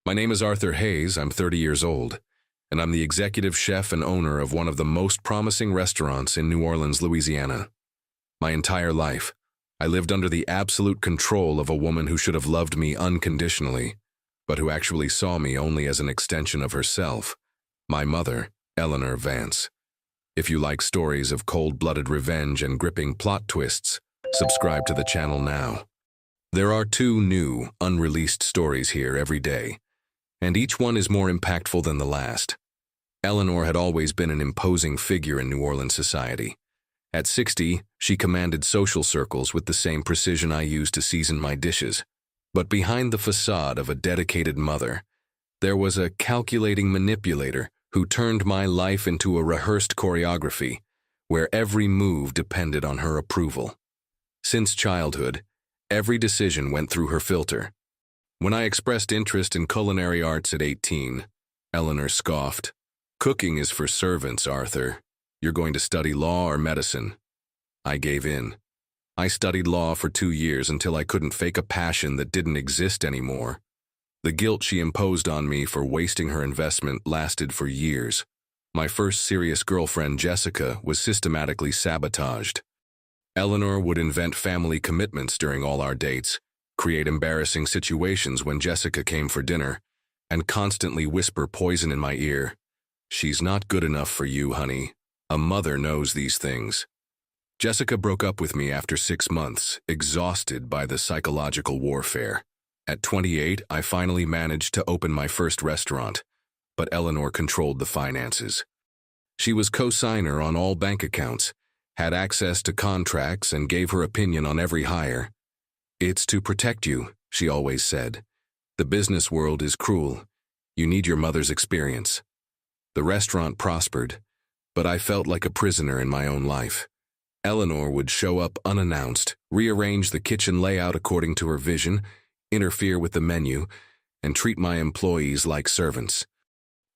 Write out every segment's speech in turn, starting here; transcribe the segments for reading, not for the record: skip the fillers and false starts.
My name is Arthur Hayes, I'm 30 years old, and I'm the executive chef and owner of one of the most promising restaurants in New Orleans, Louisiana. My entire life, I lived under the absolute control of a woman who should have loved me unconditionally, but who actually saw me only as an extension of herself, my mother, Eleanor Vance. If you like stories of cold-blooded revenge and gripping plot twists, subscribe to the channel now. There are 2 new, unreleased stories here every day, and each one is more impactful than the last. Eleanor had always been an imposing figure in New Orleans society. At 60, she commanded social circles with the same precision I used to season my dishes. But behind the facade of a dedicated mother, there was a calculating manipulator who turned my life into a rehearsed choreography, where every move depended on her approval. Since childhood, every decision went through her filter. When I expressed interest in culinary arts at 18, Eleanor scoffed. "Cooking is for servants, Arthur. You're going to study law or medicine." I gave in. I studied law for 2 years until I couldn't fake a passion that didn't exist anymore. The guilt she imposed on me for wasting her investment lasted for years. My first serious girlfriend, Jessica, was systematically sabotaged. Eleanor would invent family commitments during all our dates, create embarrassing situations when Jessica came for dinner, and constantly whisper poison in my ear. "She's not good enough for you, honey. A mother knows these things." Jessica broke up with me after 6 months, exhausted by the psychological warfare. At 28, I finally managed to open my first restaurant, but Eleanor controlled the finances. She was co-signer on all bank accounts, had access to contracts, and gave her opinion on every hire. "It's to protect you," she always said. "The business world is cruel. You need your mother's experience." The restaurant prospered, but I felt like a prisoner in my own life. Eleanor would show up unannounced, rearrange the kitchen layout according to her vision, interfere with the menu, and treat my employees like servants.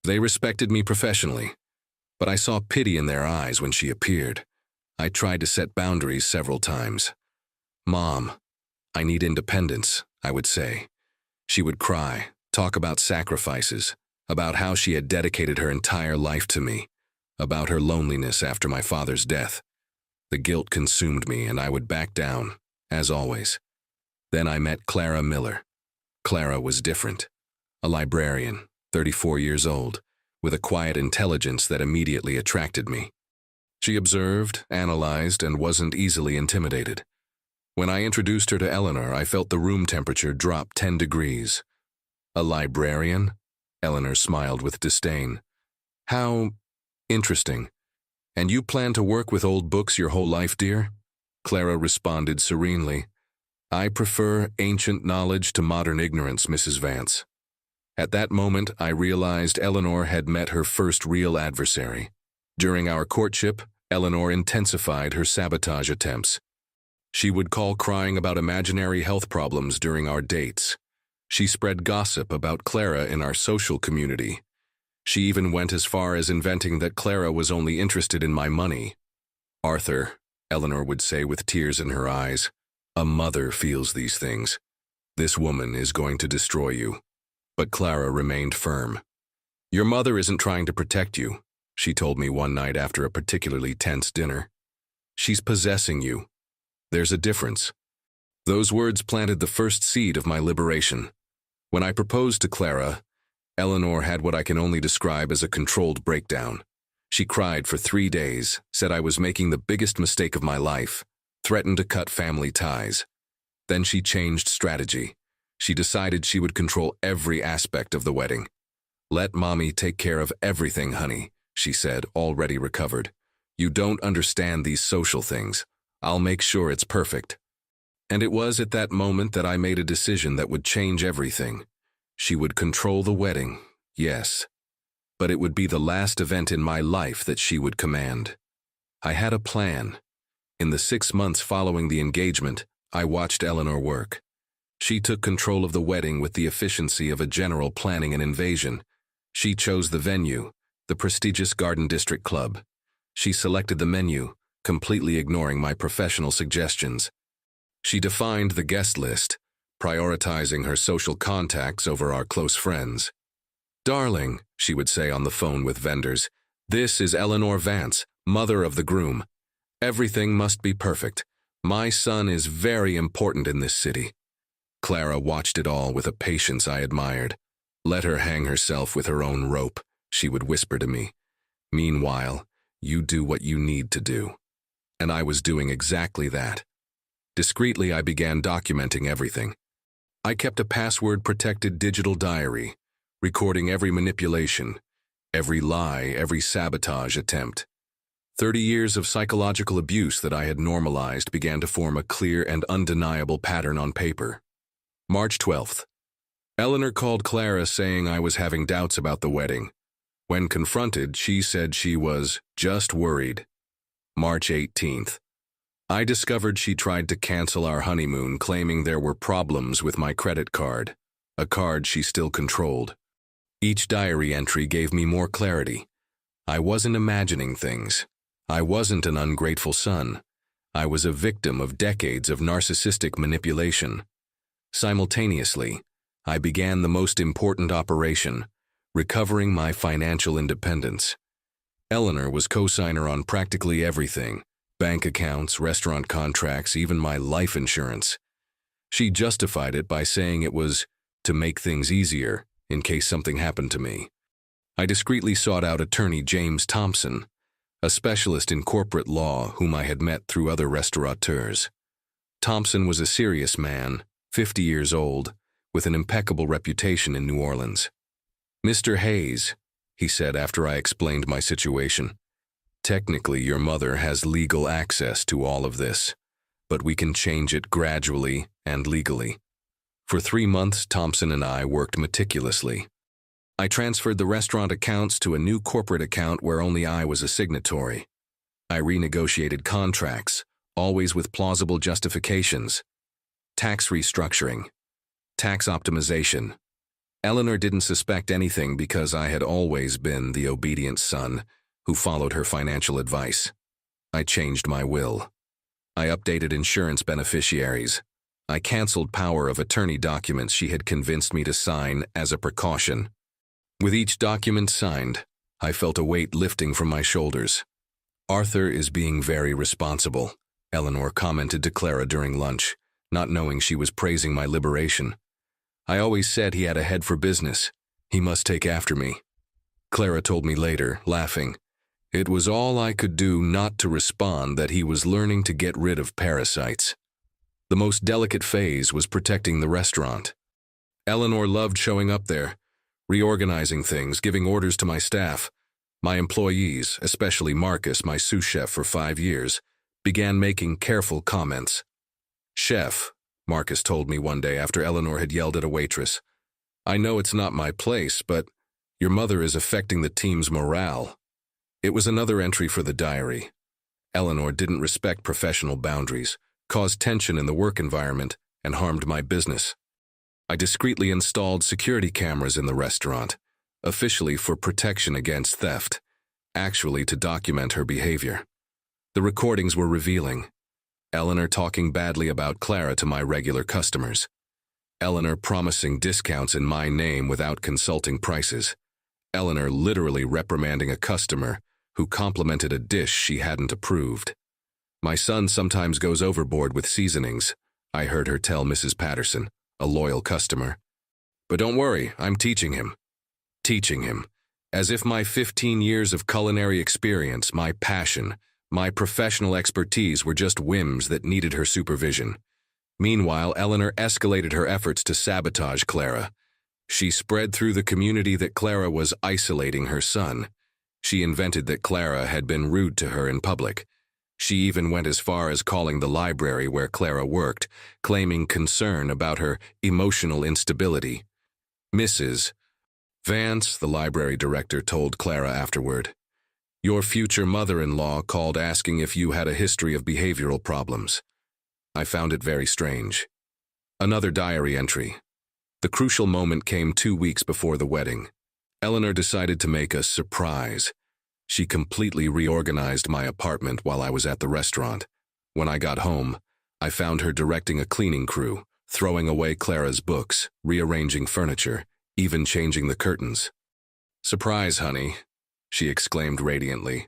They respected me professionally, but I saw pity in their eyes when she appeared. I tried to set boundaries several times. "Mom, I need independence," I would say. She would cry, talk about sacrifices, about how she had dedicated her entire life to me, about her loneliness after my father's death. The guilt consumed me, and I would back down, as always. Then I met Clara Miller. Clara was different. A librarian, 34 years old, with a quiet intelligence that immediately attracted me. She observed, analyzed, and wasn't easily intimidated. When I introduced her to Eleanor, I felt the room temperature drop 10 degrees. "A librarian?" Eleanor smiled with disdain. "How interesting. And you plan to work with old books your whole life, dear?" Clara responded serenely. "I prefer ancient knowledge to modern ignorance, Mrs. Vance." At that moment, I realized Eleanor had met her first real adversary. During our courtship, Eleanor intensified her sabotage attempts. She would call crying about imaginary health problems during our dates. She spread gossip about Clara in our social community. She even went as far as inventing that Clara was only interested in my money. "Arthur," Eleanor would say with tears in her eyes, "a mother feels these things. This woman is going to destroy you." But Clara remained firm. "Your mother isn't trying to protect you," she told me one night after a particularly tense dinner. "She's possessing you. There's a difference." Those words planted the first seed of my liberation. When I proposed to Clara, Eleanor had what I can only describe as a controlled breakdown. She cried for 3 days, said I was making the biggest mistake of my life, threatened to cut family ties. Then she changed strategy. She decided she would control every aspect of the wedding. "Let Mommy take care of everything, honey," she said, already recovered. "You don't understand these social things. I'll make sure it's perfect." And it was at that moment that I made a decision that would change everything. She would control the wedding, yes, but it would be the last event in my life that she would command. I had a plan. In the 6 months following the engagement, I watched Eleanor work. She took control of the wedding with the efficiency of a general planning an invasion. She chose the venue, the prestigious Garden District Club. She selected the menu, completely ignoring my professional suggestions. She defined the guest list, prioritizing her social contacts over our close friends. "Darling," she would say on the phone with vendors, "this is Eleanor Vance, mother of the groom. Everything must be perfect. My son is very important in this city." Clara watched it all with a patience I admired. "Let her hang herself with her own rope," she would whisper to me. "Meanwhile, you do what you need to do." And I was doing exactly that. Discreetly, I began documenting everything. I kept a password-protected digital diary, recording every manipulation, every lie, every sabotage attempt. 30 years of psychological abuse that I had normalized began to form a clear and undeniable pattern on paper. March 12th. Eleanor called Clara saying I was having doubts about the wedding. When confronted, she said she was just worried. March 18th. I discovered she tried to cancel our honeymoon, claiming there were problems with my credit card, a card she still controlled. Each diary entry gave me more clarity. I wasn't imagining things. I wasn't an ungrateful son. I was a victim of decades of narcissistic manipulation. Simultaneously, I began the most important operation, recovering my financial independence. Eleanor was co-signer on practically everything: bank accounts, restaurant contracts, even my life insurance. She justified it by saying it was to make things easier in case something happened to me. I discreetly sought out attorney James Thompson, a specialist in corporate law whom I had met through other restaurateurs. Thompson was a serious man, 50 years old, with an impeccable reputation in New Orleans. "Mr. Hayes," he said after I explained my situation, "technically your mother has legal access to all of this, but we can change it gradually and legally." For 3 months, Thompson and I worked meticulously. I transferred the restaurant accounts to a new corporate account where only I was a signatory. I renegotiated contracts, always with plausible justifications. Tax restructuring. Tax optimization. Eleanor didn't suspect anything because I had always been the obedient son who followed her financial advice. I changed my will. I updated insurance beneficiaries. I canceled power of attorney documents she had convinced me to sign as a precaution. With each document signed, I felt a weight lifting from my shoulders. "Arthur is being very responsible," Eleanor commented to Clara during lunch, not knowing she was praising my liberation. "I always said he had a head for business. He must take after me." Clara told me later, laughing, "It was all I could do not to respond that he was learning to get rid of parasites." The most delicate phase was protecting the restaurant. Eleanor loved showing up there, reorganizing things, giving orders to my staff. My employees, especially Marcus, my sous chef for 5 years, began making careful comments. "Chef," Marcus told me one day after Eleanor had yelled at a waitress, "I know it's not my place, but your mother is affecting the team's morale." It was another entry for the diary. Eleanor didn't respect professional boundaries, caused tension in the work environment, and harmed my business. I discreetly installed security cameras in the restaurant, officially for protection against theft, actually to document her behavior. The recordings were revealing. Eleanor talking badly about Clara to my regular customers. Eleanor promising discounts in my name without consulting prices. Eleanor literally reprimanding a customer who complimented a dish she hadn't approved. "My son sometimes goes overboard with seasonings," I heard her tell Mrs. Patterson, a loyal customer. "But don't worry, I'm teaching him." Teaching him, as if my 15 years of culinary experience, my passion, my professional expertise were just whims that needed her supervision. Meanwhile, Eleanor escalated her efforts to sabotage Clara. She spread through the community that Clara was isolating her son. She invented that Clara had been rude to her in public. She even went as far as calling the library where Clara worked, claiming concern about her emotional instability. "Mrs. Vance," the library director told Clara afterward, "your future mother-in-law called asking if you had a history of behavioral problems." I found it very strange. Another diary entry. The crucial moment came 2 weeks before the wedding. Eleanor decided to make a surprise. She completely reorganized my apartment while I was at the restaurant. When I got home, I found her directing a cleaning crew, throwing away Clara's books, rearranging furniture, even changing the curtains. "Surprise, honey," she exclaimed radiantly.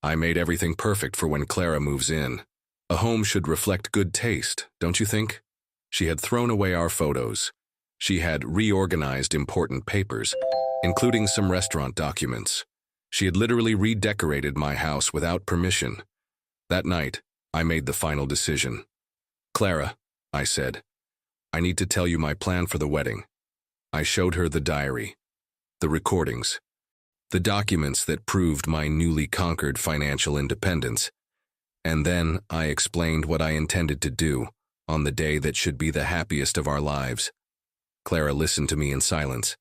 "I made everything perfect for when Clara moves in. A home should reflect good taste, don't you think?" She had thrown away our photos. She had reorganized important papers, including some restaurant documents. She had literally redecorated my house without permission. That night, I made the final decision. "Clara," I said, "I need to tell you my plan for the wedding." I showed her the diary, the recordings, the documents that proved my newly conquered financial independence. And then I explained what I intended to do on the day that should be the happiest of our lives. Clara listened to me in silence.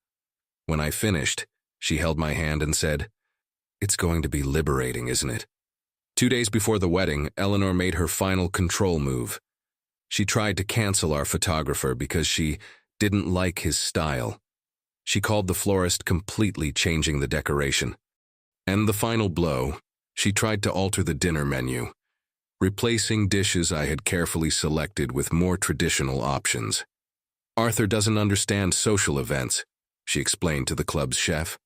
When I finished, she held my hand and said, "It's going to be liberating, isn't it?" 2 days before the wedding, Eleanor made her final control move. She tried to cancel our photographer because she didn't like his style. She called the florist, completely changing the decoration. And the final blow, she tried to alter the dinner menu, replacing dishes I had carefully selected with more traditional options. "Arthur doesn't understand social events," she explained to the club's chef.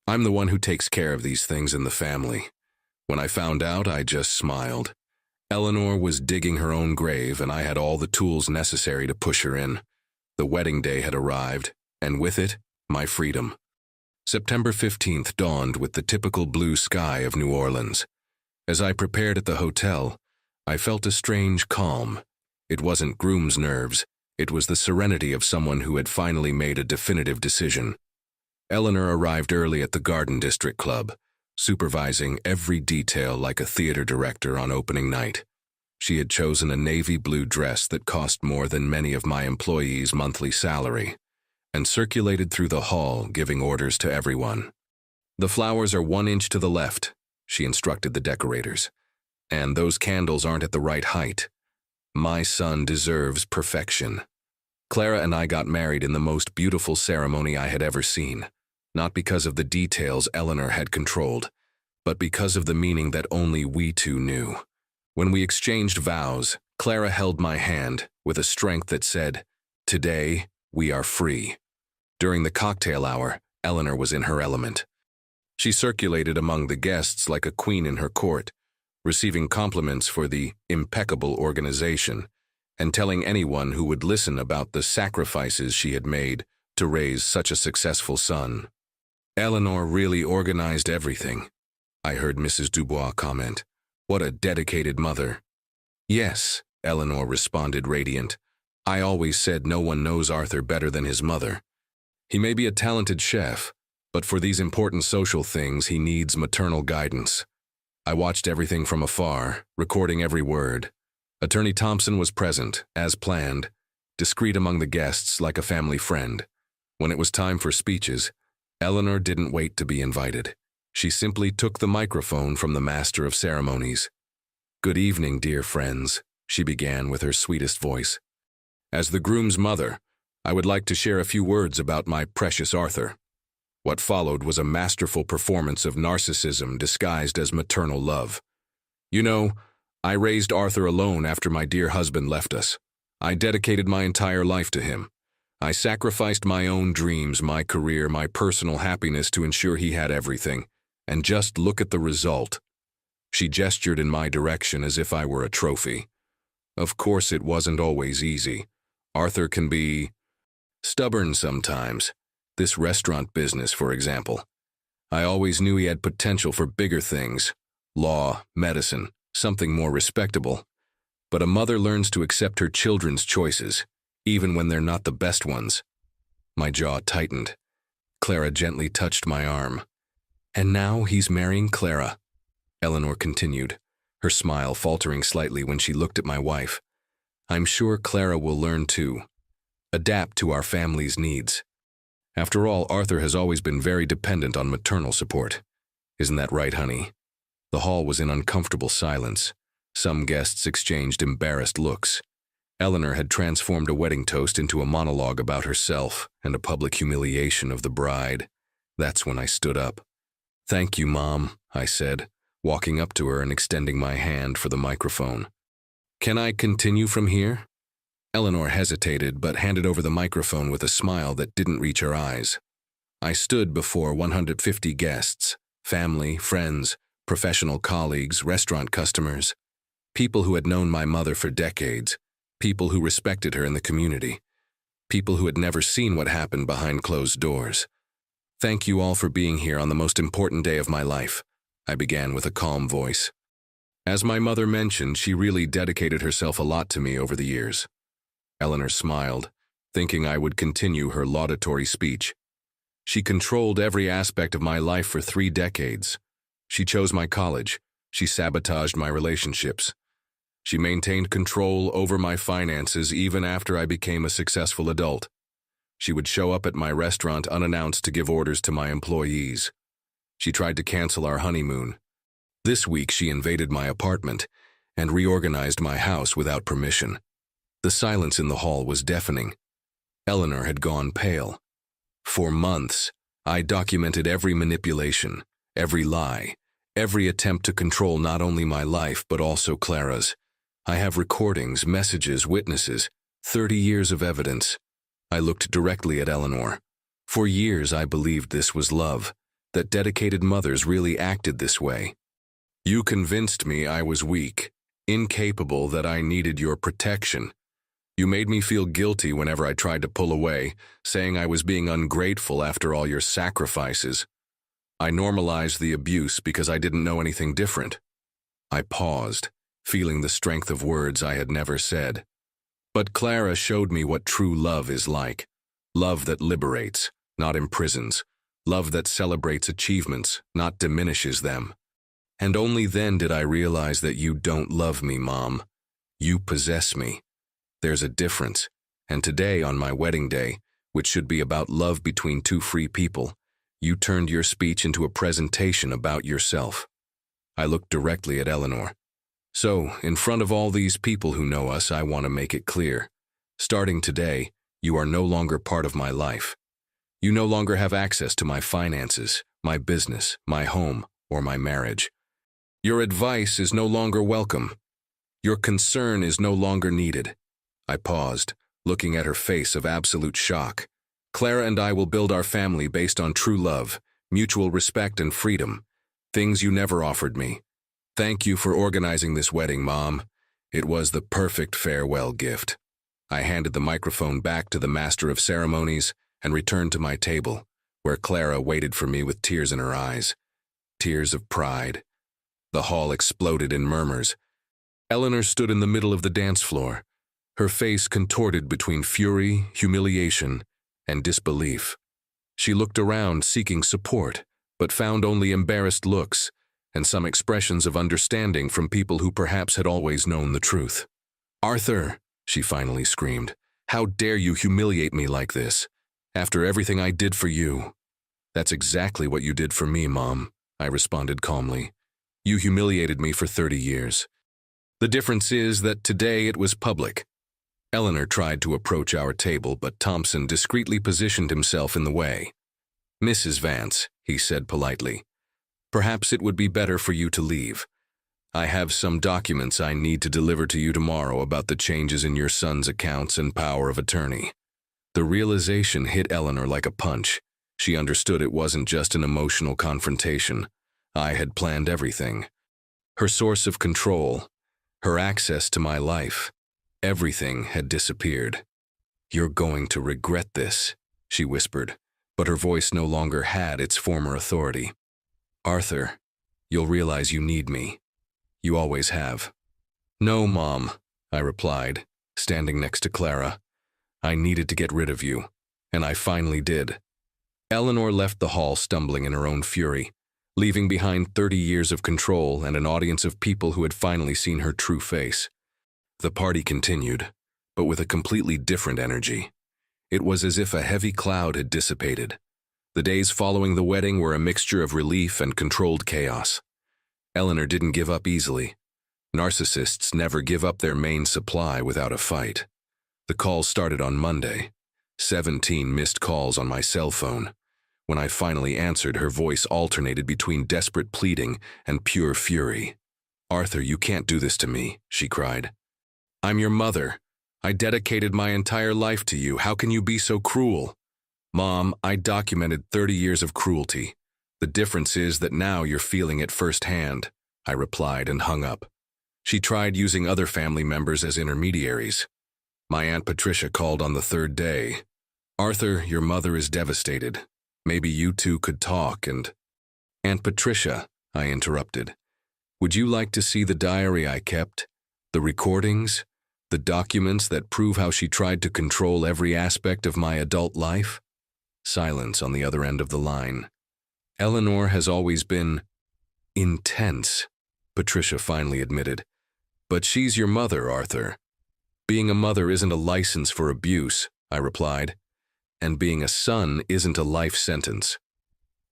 "I'm the one who takes care of these things in the family." When I found out, I just smiled. Eleanor was digging her own grave, and I had all the tools necessary to push her in. The wedding day had arrived, and with it, my freedom. September 15th dawned with the typical blue sky of New Orleans. As I prepared at the hotel, I felt a strange calm. It wasn't groom's nerves. It was the serenity of someone who had finally made a definitive decision. Eleanor arrived early at the Garden District Club, supervising every detail like a theater director on opening night. She had chosen a navy blue dress that cost more than many of my employees' monthly salary, and circulated through the hall, giving orders to everyone. "The flowers are 1 inch to the left," she instructed the decorators. "And those candles aren't at the right height. My son deserves perfection." Clara and I got married in the most beautiful ceremony I had ever seen, not because of the details Eleanor had controlled, but because of the meaning that only we two knew. When we exchanged vows, Clara held my hand with a strength that said, "Today, we are free." During the cocktail hour, Eleanor was in her element. She circulated among the guests like a queen in her court, receiving compliments for the impeccable organization, and telling anyone who would listen about the sacrifices she had made to raise such a successful son. "Eleanor really organized everything," I heard Mrs. Dubois comment. "What a dedicated mother." "Yes," Eleanor responded radiant. "I always said no one knows Arthur better than his mother. He may be a talented chef, but for these important social things he needs maternal guidance." I watched everything from afar, recording every word. Attorney Thompson was present, as planned, discreet among the guests like a family friend. When it was time for speeches, Eleanor didn't wait to be invited. She simply took the microphone from the master of ceremonies. "Good evening, dear friends," she began with her sweetest voice. "As the groom's mother, I would like to share a few words about my precious Arthur." What followed was a masterful performance of narcissism disguised as maternal love. "You know, I raised Arthur alone after my dear husband left us. I dedicated my entire life to him. I sacrificed my own dreams, my career, my personal happiness to ensure he had everything. And just look at the result." She gestured in my direction as if I were a trophy. Of course, it wasn't always easy. Arthur can be stubborn sometimes. This restaurant business, for example. I always knew he had potential for bigger things. Law, medicine, something more respectable. But a mother learns to accept her children's choices, even when they're not the best ones. My jaw tightened. Clara gently touched my arm. "And now he's marrying Clara," Eleanor continued, her smile faltering slightly when she looked at my wife. "I'm sure Clara will learn too. Adapt to our family's needs. After all, Arthur has always been very dependent on maternal support. Isn't that right, honey?" The hall was in uncomfortable silence. Some guests exchanged embarrassed looks. Eleanor had transformed a wedding toast into a monologue about herself and a public humiliation of the bride. That's when I stood up. "Thank you, Mom," I said, walking up to her and extending my hand for the microphone. "Can I continue from here?" Eleanor hesitated but handed over the microphone with a smile that didn't reach her eyes. I stood before 150 guests, family, friends, professional colleagues, restaurant customers, people who had known my mother for decades, people who respected her in the community, people who had never seen what happened behind closed doors. Thank you all for being here on the most important day of my life, I began with a calm voice. As my mother mentioned, she really dedicated herself a lot to me over the years. Eleanor smiled, thinking I would continue her laudatory speech. She controlled every aspect of my life for 3 decades. She chose my college. She sabotaged my relationships. She maintained control over my finances even after I became a successful adult. She would show up at my restaurant unannounced to give orders to my employees. She tried to cancel our honeymoon. This week she invaded my apartment and reorganized my house without permission. The silence in the hall was deafening. Eleanor had gone pale. For months, I documented every manipulation, every lie, every attempt to control not only my life but also Clara's. I have recordings, messages, witnesses, 30 years of evidence. I looked directly at Eleanor. For years I believed this was love, that dedicated mothers really acted this way. You convinced me I was weak, incapable, that I needed your protection. You made me feel guilty whenever I tried to pull away, saying I was being ungrateful after all your sacrifices. I normalized the abuse because I didn't know anything different. I paused, feeling the strength of words I had never said. But Clara showed me what true love is like. Love that liberates, not imprisons. Love that celebrates achievements, not diminishes them. And only then did I realize that you don't love me, Mom. You possess me. There's a difference. And today, on my wedding day, which should be about love between 2 free people, you turned your speech into a presentation about yourself. I looked directly at Eleanor. So, in front of all these people who know us, I want to make it clear. Starting today, you are no longer part of my life. You no longer have access to my finances, my business, my home, or my marriage. Your advice is no longer welcome. Your concern is no longer needed. I paused, looking at her face of absolute shock. Clara and I will build our family based on true love, mutual respect, and freedom. Things you never offered me. Thank you for organizing this wedding, Mom. It was the perfect farewell gift. I handed the microphone back to the master of ceremonies and returned to my table, where Clara waited for me with tears in her eyes. Tears of pride. The hall exploded in murmurs. Eleanor stood in the middle of the dance floor, her face contorted between fury, humiliation, and disbelief. She looked around seeking support, but found only embarrassed looks and some expressions of understanding from people who perhaps had always known the truth. "Arthur," she finally screamed, "how dare you humiliate me like this, after everything I did for you?" "That's exactly what you did for me, Mom," I responded calmly. "You humiliated me for 30 years. The difference is that today it was public." Eleanor tried to approach our table, but Thompson discreetly positioned himself in the way. "Mrs. Vance," he said politely, "perhaps it would be better for you to leave. I have some documents I need to deliver to you tomorrow about the changes in your son's accounts and power of attorney." The realization hit Eleanor like a punch. She understood it wasn't just an emotional confrontation. I had planned everything. Her source of control, her access to my life, everything had disappeared. "You're going to regret this," she whispered, but her voice no longer had its former authority. "Arthur, you'll realize you need me. You always have." "No, Mom," I replied, standing next to Clara. "I needed to get rid of you, and I finally did." Eleanor left the hall stumbling in her own fury, leaving behind 30 years of control and an audience of people who had finally seen her true face. The party continued, but with a completely different energy. It was as if a heavy cloud had dissipated. The days following the wedding were a mixture of relief and controlled chaos. Eleanor didn't give up easily. Narcissists never give up their main supply without a fight. The calls started on Monday. 17 missed calls on my cell phone. When I finally answered, her voice alternated between desperate pleading and pure fury. "Arthur, you can't do this to me," she cried. "I'm your mother. I dedicated my entire life to you. How can you be so cruel? Mom, I documented 30 years of cruelty. The difference is that now you're feeling it firsthand, I replied and hung up. She tried using other family members as intermediaries. My Aunt Patricia called on the third day. Arthur, your mother is devastated. Maybe you two could talk and… Aunt Patricia, I interrupted. Would you like to see the diary I kept? The recordings? The documents that prove how she tried to control every aspect of my adult life? Silence on the other end of the line. Eleanor has always been intense, Patricia finally admitted. But she's your mother, Arthur. Being a mother isn't a license for abuse, I replied. And being a son isn't a life sentence.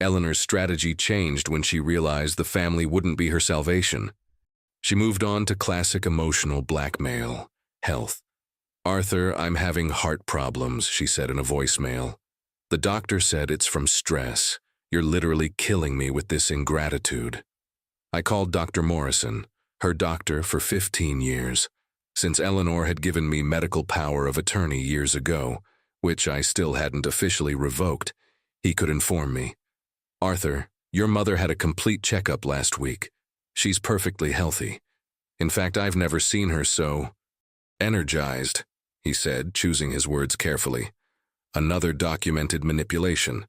Eleanor's strategy changed when she realized the family wouldn't be her salvation. She moved on to classic emotional blackmail. Health. Arthur, I'm having heart problems, she said in a voicemail. The doctor said it's from stress. You're literally killing me with this ingratitude. I called Dr. Morrison, her doctor for 15 years, since Eleanor had given me medical power of attorney years ago, which I still hadn't officially revoked. He could inform me. Arthur, your mother had a complete checkup last week. She's perfectly healthy. In fact, I've never seen her so energized, he said, choosing his words carefully. Another documented manipulation.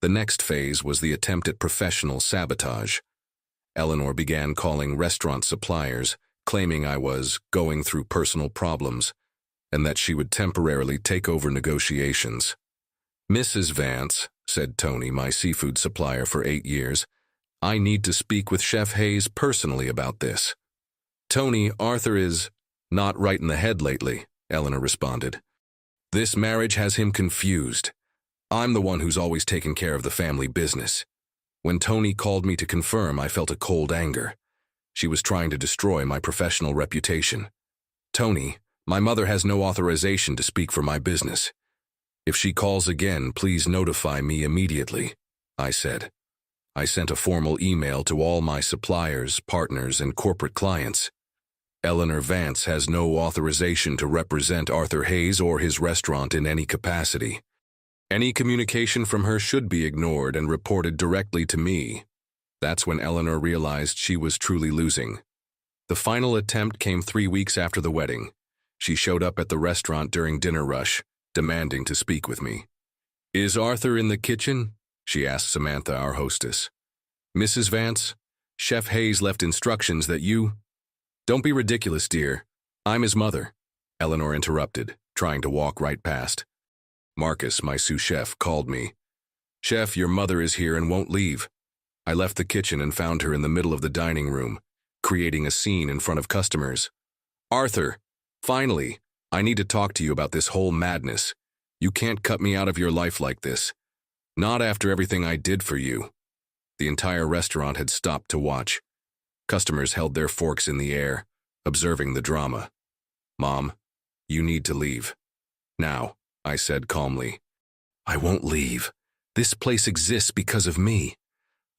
The next phase was the attempt at professional sabotage. Eleanor began calling restaurant suppliers, claiming I was going through personal problems, and that she would temporarily take over negotiations. Mrs. Vance, said Tony, my seafood supplier for 8 years, I need to speak with Chef Hayes personally about this. Tony, Arthur is not right in the head lately, Eleanor responded. This marriage has him confused. I'm the one who's always taken care of the family business. When Tony called me to confirm, I felt a cold anger. She was trying to destroy my professional reputation. Tony, my mother has no authorization to speak for my business. If she calls again, please notify me immediately, I said. I sent a formal email to all my suppliers, partners, and corporate clients. Eleanor Vance has no authorization to represent Arthur Hayes or his restaurant in any capacity. Any communication from her should be ignored and reported directly to me. That's when Eleanor realized she was truly losing. The final attempt came 3 weeks after the wedding. She showed up at the restaurant during dinner rush, demanding to speak with me. Is Arthur in the kitchen? She asked Samantha, our hostess. Mrs. Vance, Chef Hayes left instructions that you… Don't be ridiculous, dear. I'm his mother, Eleanor interrupted, trying to walk right past. Marcus, my sous chef, called me. Chef, your mother is here and won't leave. I left the kitchen and found her in the middle of the dining room, creating a scene in front of customers. Arthur, finally, I need to talk to you about this whole madness. You can't cut me out of your life like this. Not after everything I did for you. The entire restaurant had stopped to watch. Customers held their forks in the air, observing the drama. Mom, you need to leave. Now, I said calmly. I won't leave. This place exists because of me.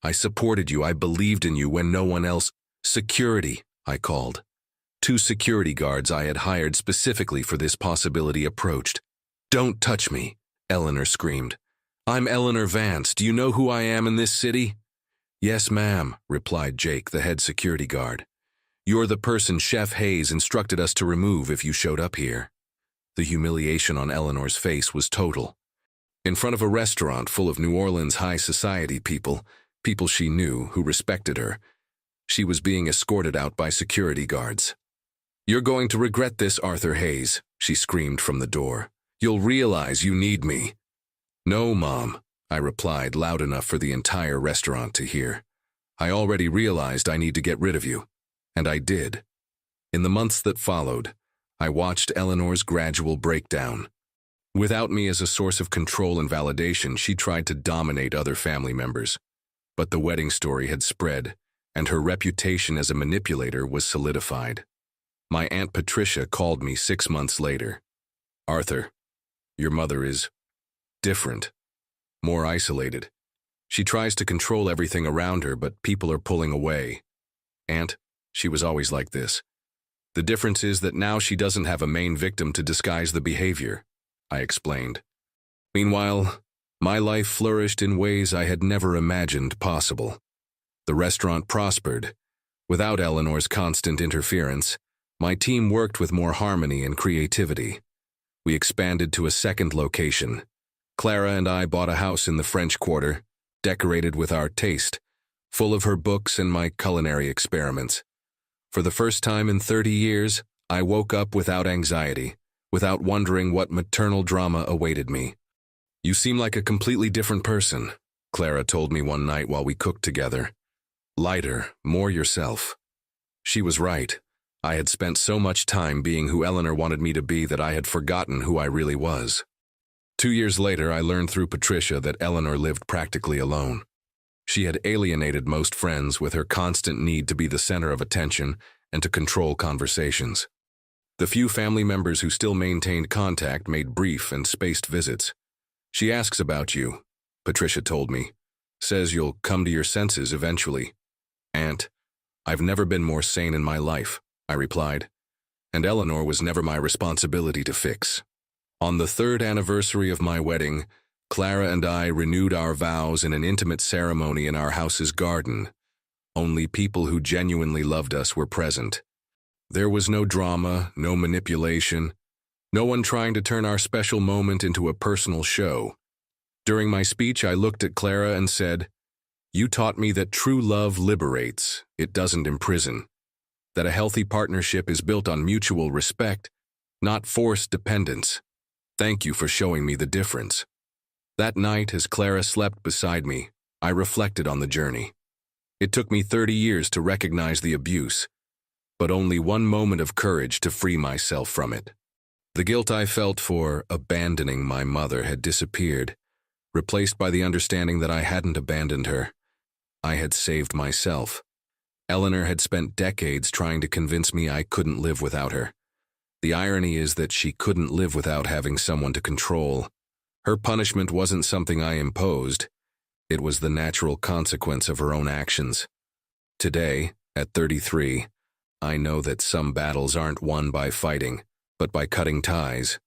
I supported you. I believed in you when no one else… Security, I called. 2 security guards I had hired specifically for this possibility approached. Don't touch me, Eleanor screamed. I'm Eleanor Vance. Do you know who I am in this city? Yes, ma'am, replied Jake, the head security guard. You're the person Chef Hayes instructed us to remove if you showed up here. The humiliation on Eleanor's face was total. In front of a restaurant full of New Orleans high society people she knew who respected her, she was being escorted out by security guards. You're going to regret this, Arthur Hayes, she screamed from the door. You'll realize you need me. No, Mom, I replied loud enough for the entire restaurant to hear. I already realized I need to get rid of you. And I did. In the months that followed, I watched Eleanor's gradual breakdown. Without me as a source of control and validation, she tried to dominate other family members. But the wedding story had spread, and her reputation as a manipulator was solidified. My Aunt Patricia called me 6 months later. Arthur, your mother is different, more isolated. She tries to control everything around her, but people are pulling away. Aunt, she was always like this. The difference is that now she doesn't have a main victim to disguise the behavior, I explained. Meanwhile, my life flourished in ways I had never imagined possible. The restaurant prospered. Without Eleanor's constant interference, my team worked with more harmony and creativity. We expanded to a second location. Clara and I bought a house in the French Quarter, decorated with our taste, full of her books and my culinary experiments. For the first time in 30 years, I woke up without anxiety, without wondering what maternal drama awaited me. "You seem like a completely different person," Clara told me one night while we cooked together. "Lighter, more yourself." She was right. I had spent so much time being who Eleanor wanted me to be that I had forgotten who I really was. 2 years later, I learned through Patricia that Eleanor lived practically alone. She had alienated most friends with her constant need to be the center of attention and to control conversations. The few family members who still maintained contact made brief and spaced visits. "She asks about you," Patricia told me. "Says you'll come to your senses eventually." "Aunt, I've never been more sane in my life," I replied. "And Eleanor was never my responsibility to fix." On the 3rd anniversary of my wedding, Clara and I renewed our vows in an intimate ceremony in our house's garden. Only people who genuinely loved us were present. There was no drama, no manipulation, no one trying to turn our special moment into a personal show. During my speech, I looked at Clara and said, "You taught me that true love liberates, it doesn't imprison. That a healthy partnership is built on mutual respect, not forced dependence. Thank you for showing me the difference." That night, as Clara slept beside me, I reflected on the journey. It took me 30 years to recognize the abuse, but only one moment of courage to free myself from it. The guilt I felt for abandoning my mother had disappeared, replaced by the understanding that I hadn't abandoned her. I had saved myself. Eleanor had spent decades trying to convince me I couldn't live without her. The irony is that she couldn't live without having someone to control. Her punishment wasn't something I imposed. It was the natural consequence of her own actions. Today, at 33, I know that some battles aren't won by fighting, but by cutting ties.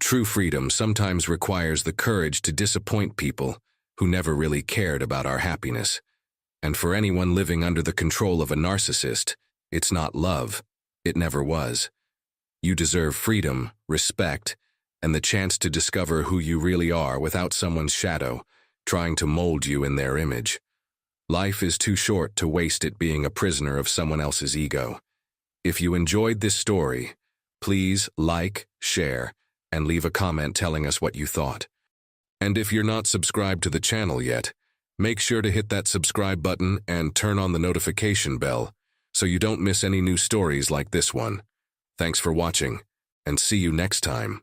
True freedom sometimes requires the courage to disappoint people who never really cared about our happiness. And for anyone living under the control of a narcissist, it's not love. It never was. You deserve freedom, respect, and the chance to discover who you really are without someone's shadow trying to mold you in their image. Life is too short to waste it being a prisoner of someone else's ego. If you enjoyed this story, please like, share, and leave a comment telling us what you thought. And if you're not subscribed to the channel yet, make sure to hit that subscribe button and turn on the notification bell so you don't miss any new stories like this one. Thanks for watching, and see you next time.